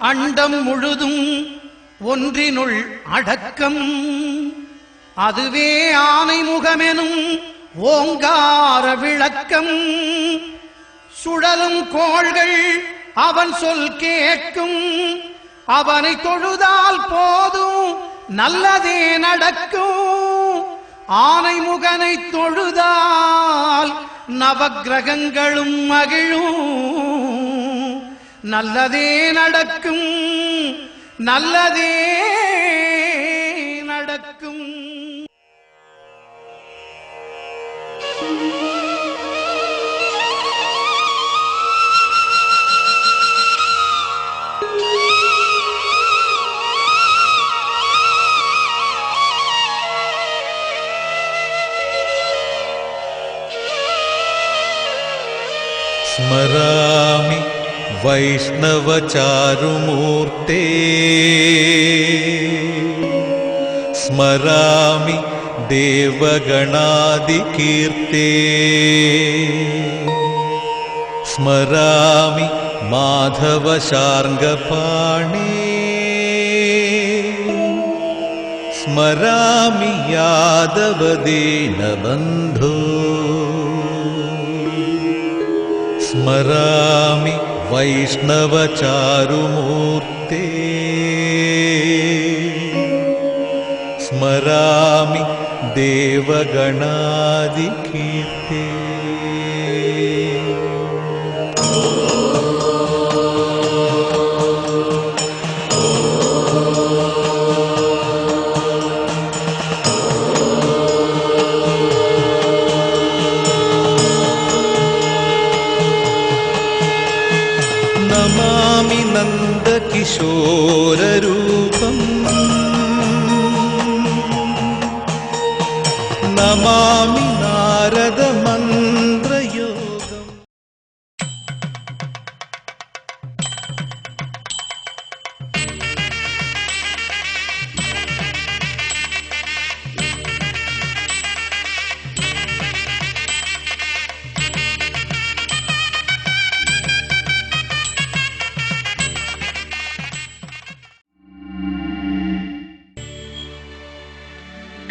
அண்டம் முழுதும் ஒன்றினுள் அடக்கம். அதுவே ஆனை முகமெனும் ஓங்கார விளக்கம். சுழலும் கோள்கள் அவன் சொல் கேட்கும். அவனை தொழுதால் போதும் நல்லதே நடக்கும். ஆனை முகனை தொழுதால் நவக்கிரகங்களும் மகிழும். நல்லதே நடக்கும், நல்லதே நடக்கும். स्मरामि वैष्णवचारुमूर्ते, स्मरामि देवगणादिकीर्ते, स्मरामि माधवशार्ङ्गपाणे, स्मरामि यादवदीनबन्धो, स्मरामि वैष्णवचारुमूर्ते, स्मरामि देवगणादिकीर्ते. नमामि नन्दकिशोररूपम्, नमामि नारदमन्त्रयोगम्.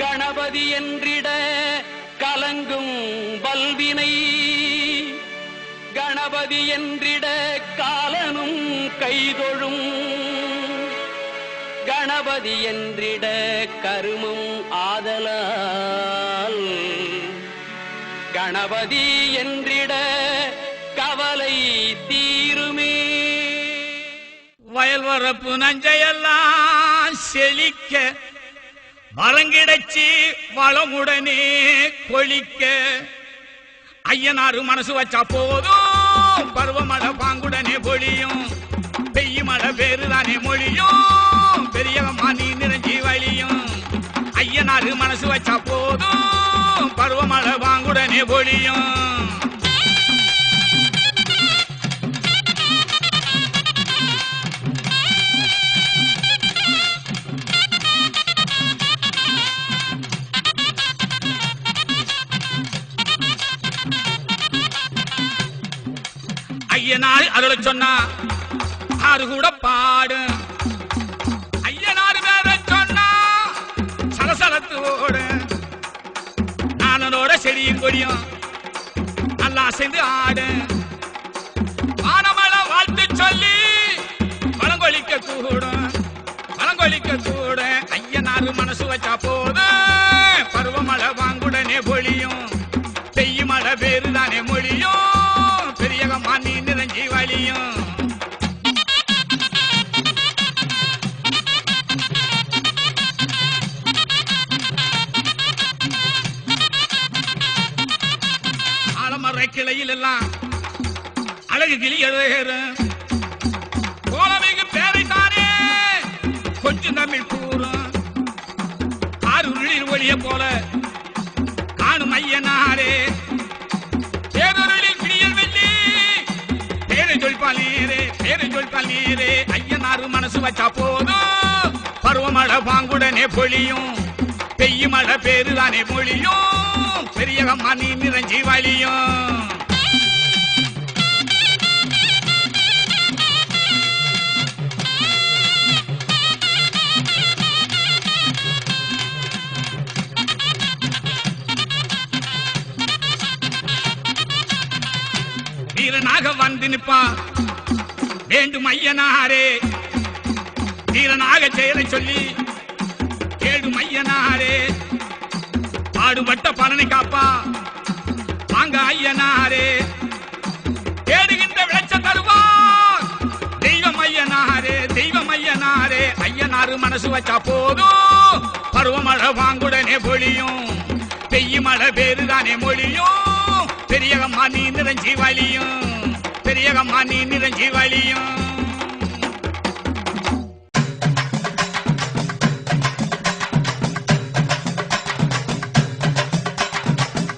கணபதி என்றிட கலங்கும் வல்வினை, கணபதி என்றிட காலனும் கைதொழும், கணபதி என்றிட கருமம் ஆதலால், கணபதி என்றிட கவலை தீருமே. வயல்வரப்பு நஞ்சையெல்லாம் செழிக்க, வளங்கிடச்சி வளமுடனே கொளிக்க, ஐயனாரு மனசு வச்சா போதும் பருவமழை பாங்குடனே பொழியும், பெய்யுமழை பேருதானே மொழியும், பெரியவம்மா நீ நிறைஞ்சி வழியும். ஐயனாரு மனசு வச்சா போதும் பருவமழை பாங்குடனே பொழியும். ஐயனார் அருள சொன்னா ஆறு கூட பாடு, ஐயனார் வேற சொன்னா சலசலத்து ஓடு, நானோட செடியும் கொடியும் நல்லா சேர்ந்து ஆடு, வானமழை வாழ்த்து சொல்லி வளங்கொழிக்க கூடும், வளங்கொழிக்க கூட. ஐயனார் மனசு வச்சா போது பருவமழை வாங்குடனே பொழியும், பெய்யுமழை பேருதானே மொழியும், பெரியகம்மா நீ நிறைஞ்சி வழியும். ஆலமர கிளையில் எல்லாம் அழகு கிளி எழுதுகிறேன், கோலமிகு பேரைத்தானே கொஞ்சம் தமிழ் கூறும், ஆறு உருளில் ஒளிய போல காணும் ஐயனாரே, பேரொருளில் கிளியல் வெள்ளி பேரை சொல்பால் நீரே, பேரை சொல்பால் நீரே. ஐயனாரு மனசு வச்சா போதும் பருவமழை பாங்குடனே பொழியும், பெய்யுமழை பேருதானே மொழியும், பெரியகம்மா நீ நிறைஞ்சி வழியும். நிப்பா வேண்டும் ஐயனாரே வீரனாக செயலை சொல்லி கேடும் ஐயனாரே பாடுபட்ட பலனை காப்பா வாங்க ஐயனாரே தேடுகின்ற விளைச்சல் தருவார் தெய்வம் ஐயனாரே தெய்வம் ஐயனாரே ஐயனாரு மனசு வச்சா போதும் பருவமழை வாங்குடனே பொழியும் பெய்யும் மழை பேருதானே மொழியும் பெரியகம்மா நீ நிறைஞ்சி வழியும் பெரியகம்மா நீ நிறைஞ்சி வழியும்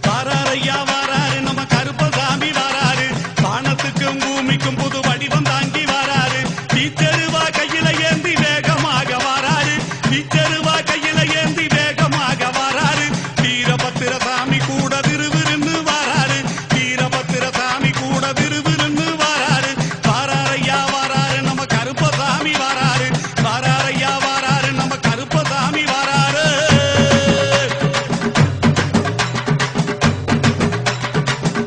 வாராரையா வாராரு நம்ம கருப்பசாமி வாராரு வானத்துக்கும் பூமிக்கும் புது வடிவம் தாங்கி வாராரு வீச்சருவா கையில ஏந்தி வேகமாக வாராரு வீச்சருவா கையில ஏந்தி வேகமாக வாராரு வீரபத்திர சாமி கூட விறுவிறுன்னு வாராரு வீரபத்திர சாமி கூட விறுவிறுன்னு வாராரு வாராரையா வாராரு நம்ம கருப்பசாமி வாராரு வாராரையா வாராரு நம்ம கருப்பசாமி வாராரு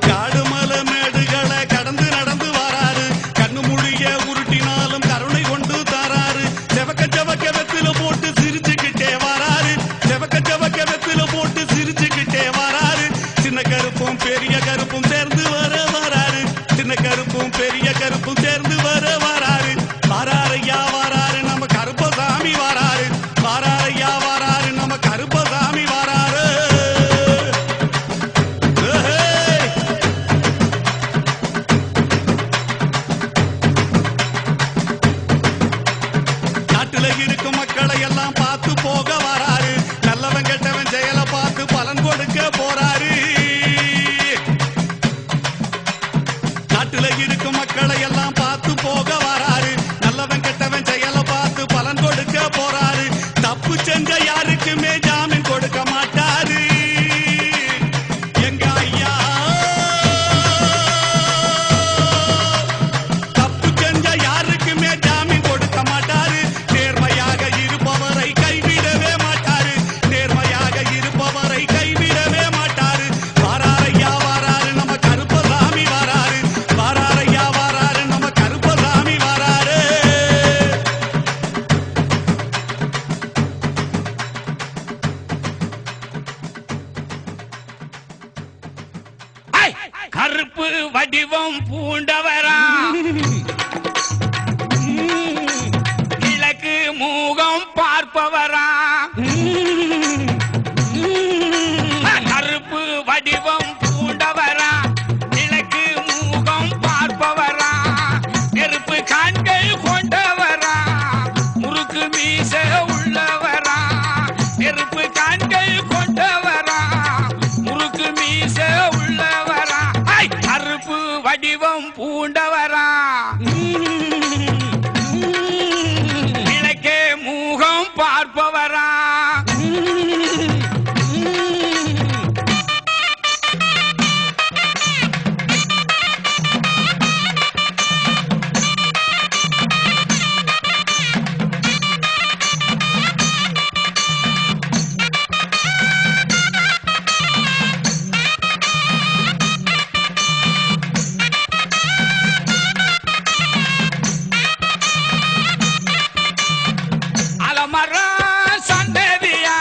காடு மலை மேடுகளை கடந்து நடந்து வாராரு கண்ணு மொழிய உருட்டினாலும் கருணை கொண்டு தாராரு செவக்க செவக்க வெத்தில போட்டு சிரிச்சுக்கிட்டே வாராரு செவக்க செவக்க வெத்தில போட்டு சிரிச்சுக்கிட்டே வாராரு சின்ன கருப்பும் பெரிய கருப்பும் சேர்ந்து வர வாராரு சின்ன கருப்பும் பெரிய கருப்பும் சேர்ந்து வர வாராரு வாராரையா வாராரு நம்ம கருப்பசாமி வாராரு வாராரையா வாராரு நம்ம கருப்பசாமி வாராரு ஏய்! நாட்டுல இருக்கும் மக்களை எல்லாம் பார்த்து போக வராரு நல்லவன் கெட்டவன் செயலை பார்த்து பலன் கொடுக்க போறாரு நாட்டுல இருக்கும் மக்களை எல்லாம் பார்த்து போக வராரு நல்லவன் கெட்டவன் செயலை பார்த்து பலன் கொடுக்க போறாரு தப்பு செஞ்ச யாருக்குமே ஜாமீன் கொடுக்க மாட்டாரு எங்க ஐயா தப்பு செஞ்ச யாருக்குமே ஜாமீன் கொடுக்க மாட்டாரு நேர்மையாக இருப்பவரை கைவிடவே மாட்டாரு நேர்மையாக இருப்பவரை கைவிடவே மாட்டாரு வாராரையா வாராரு நம்ம கருப்பசாமி வாராரு வாராரையா வாராரு நம்ம கருப்பசாமி வாராரு ஐ! கருப்பு வடிவம் பூண்டவரா கிழக்கு மூகம் பார்ப்பவரா கருப்பு வடிவம் பூண்டவரா கிழக்கு மூகம் பார்ப்பவரா நெருப்பு கண்கள் கொண்டவரா முறுக்கு மீச உள்ளவரா நெருப்பு கண்கள் கொண்டவரா முறுக்கு மீச உள்ளவரா ஐ! கருப்பு வடிவம் பூண்டவரா கிழக்கே மூகம் பார்ப்பவரா அலமர சந்ததியா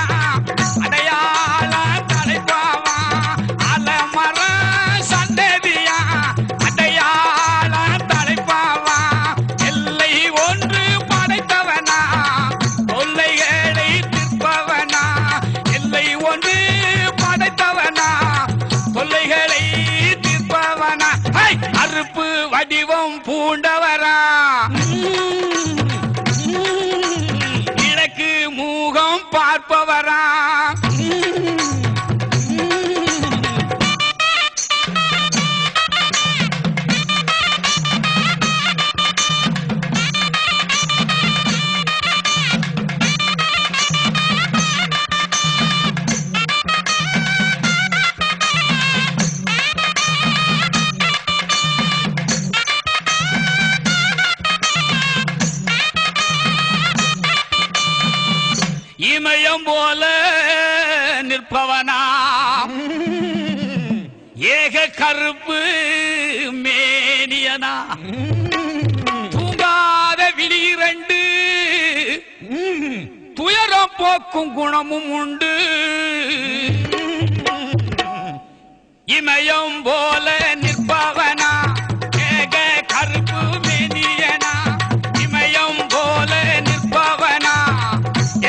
அடையாள தலைப்பாவா அலமர சந்ததியா அடையாள தலைப்பாவா எல்லை ஒன்று படைத்தவனா தொல்லைகளை தீர்ப்பவனா எல்லை ஒன்று படைத்தவனா தொல்லைகளை தீர்ப்பவனா ஐ! கருப்பு வடிவம் பூண்டவரா கிழக்கு மூகம் பார்ப்பவரா இமயம் போல நிற்பவனா ஏக கருப்பு மேனியனா தூங்காத விழிரண்டு துயரம் போக்கும் குணமும் உண்டு இமயம் போல நிற்பவனா ஏக கருப்பு மேனியனா இமயம் போல நிற்பவனா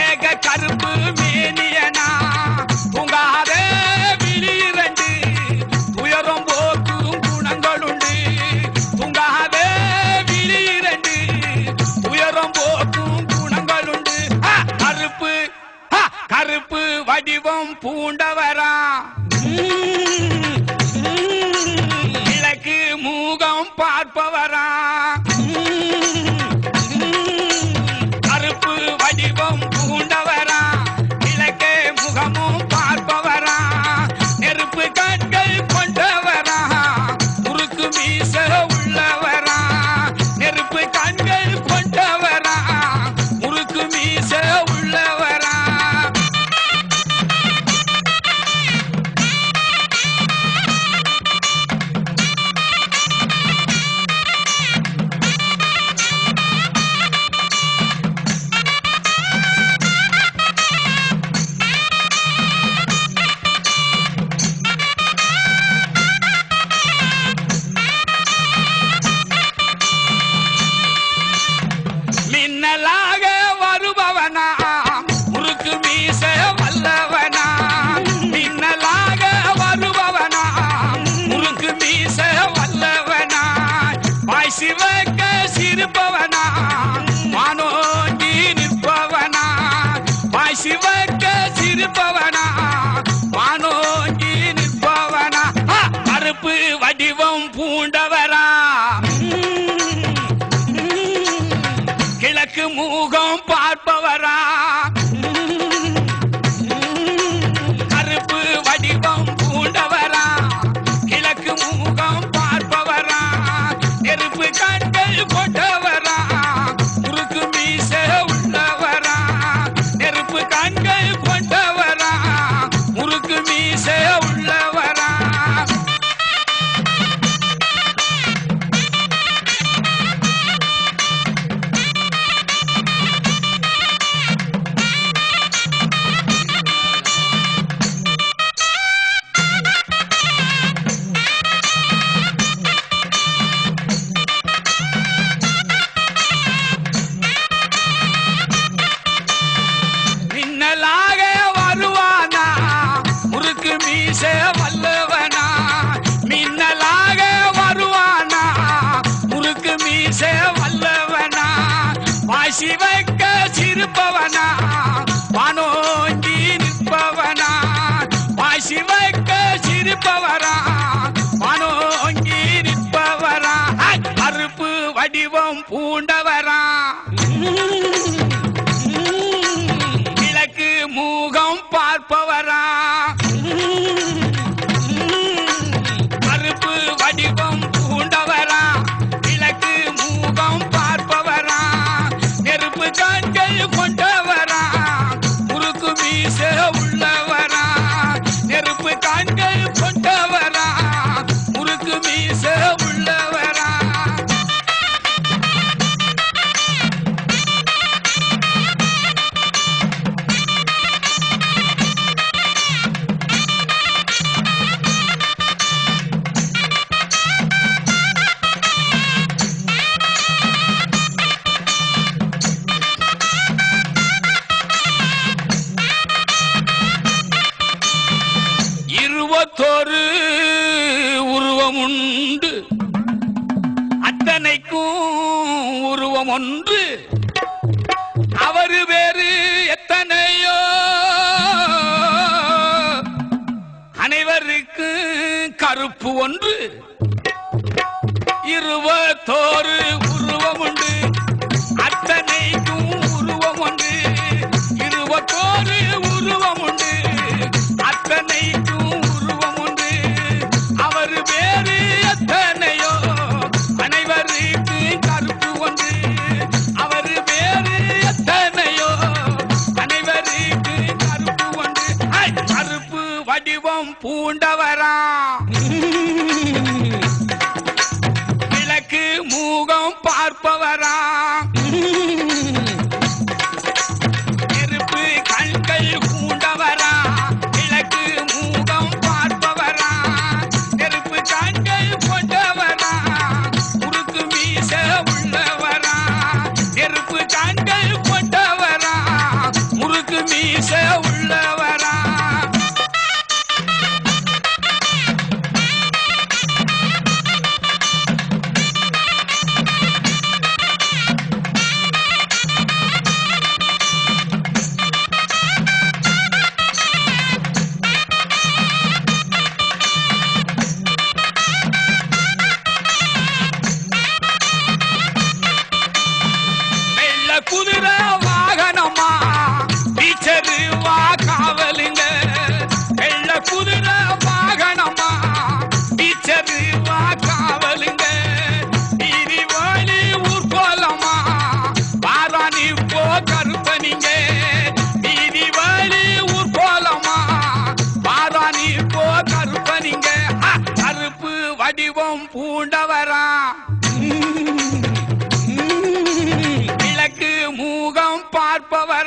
ஏக கருப்பு மேனியனா தூங்காத விழிரண்டு துயரம் போக்கும் குணங்களுண்டு தூங்காத விழிரண்டு துயரம் போக்கும் குணங்களுண்டு கருப்பு கருப்பு வடிவம் பூண்டவரா கிழக்கு மூகம் பார்ப்பவரா கருப்பு வடிவம் பூண்டவரா கிழக்கு முகமும் பார்ப்பவரா நெருப்பு கண்கள் கொண்டவரா முறுக்கு மீச உள்ளவரா நெருப்பு கண்கள் கொண்டவரா முறுக்கு மீச உள்ளவரா மின்னலாக வருபவனா முறுக்கு மீச வல்லவனா மின்னலாக வருபவனா முறுக்கு மீச வல்லவனா வாய் சிவக்க சிரிப்பவனா வானோங்கி நிற்பவனா வாய் சிவக்க சிரிப்பவனா வானோங்கி நிற்பவனா கருப்பு வடிவம் பூண்டவரா கிழக்கு மூகம் பார்ப்பவரா கருப்பு வடிவம் பூண்டவரா கிழக்கு மூகம் பார்ப்பவரா நெருப்பு கண்கள் கொண்டவரா முறுக்கு மீச உள்ளவரா நெருப்பு கண்கள் கொண்டவரா முறுக்கு மீச உள்ளவரா மின்னலாக வருவானா முறுக்கு மீச வல்லவனா மின்னலாக வருவானா முறுக்கு மீச வல்லவனா வாசி வைக்க சிரிப்பவனா வானோங்கி நிற்பவனா வாசி வைக்க சிரிப்பவரா வானோங்கி நிற்பவரா கருப்பு வடிவம் பூண்டவரா கிழக்கு மூகம் பார்ப்பவரா கருப்பு வடிவம் பூண்டவரா கிழக்கு மூகம் பார்ப்பவரா நெருப்பு கண்கள் கொண்டவரா முறுக்கு மீச உள்ளவரா நெருப்பு கண்கள் கொண்டவரா முறுக்கு மீச உள்ளவரா இருபத்தொரு உருவம் உண்டு அத்தனைக்கும் உருவம் ஒன்று அவரு வேறு எத்தனையோ அனைவருக்கு கருப்பு ஒன்று இருபத்தோரு உருவம் உண்டு அத்தனைக்கும் உருவம் ஒன்று இருபத்தோரு உருவம் உண்டு அத்தனைக்கும் உருவம் உண்டு அவர் வேறு எத்தனையோ அனைவருக்கு கருப்பு ஒன்று அவர் வேறு எத்தனையோ அனைவருக்கு கருப்பு ஒன்று கருப்பு வடிவம் பூண்டவரா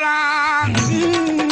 வரான்